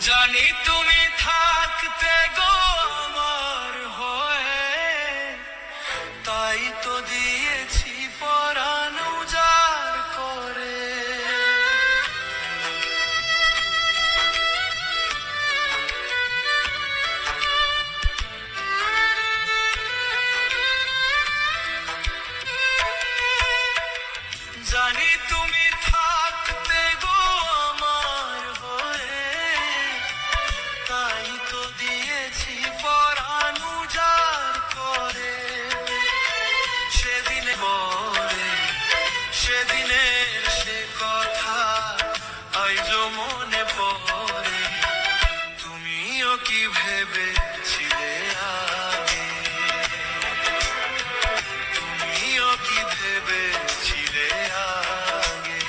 জানি তুমি থাকতে গো আমার হয়ে, তাই তো দিয়েছি পরাণ উজাড় করে। জানি তুমি থাকতে গো আমার হয়ে, তাই তো দিয়েছি পরাণ উজাড় করে। সেদিনে পরে সেদিনের সে কথা আজও মনে পড়ে। তুমিও কি ভেবেছিলে আগে, তুমিও কি ভেবেছিলে আগে।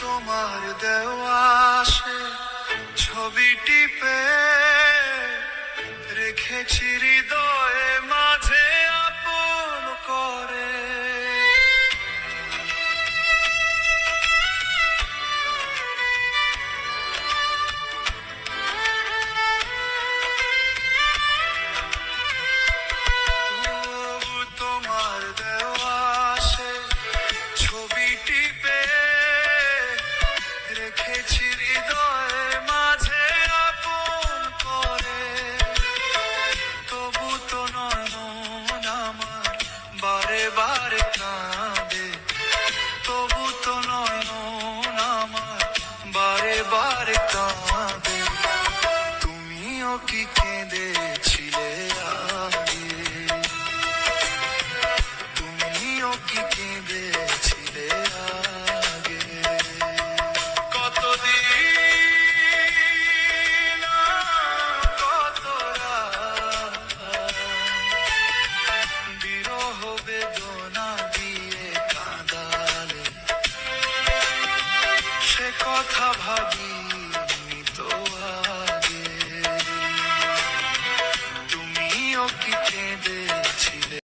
তোমার দেওয়া সে ছবি টিপে রেখেছি হৃদয়ে মাঝে আপন করে। তোমার দেওয়া সে ছবি টিপে রেখেছি হৃদয়ে মাঝে আপন করে। তবু তো নয়ন আমার বারে বারে কাঁদে, তবু তো নয়ন আমার বারে বারে কাঁদে। তুমিও কি কেঁদে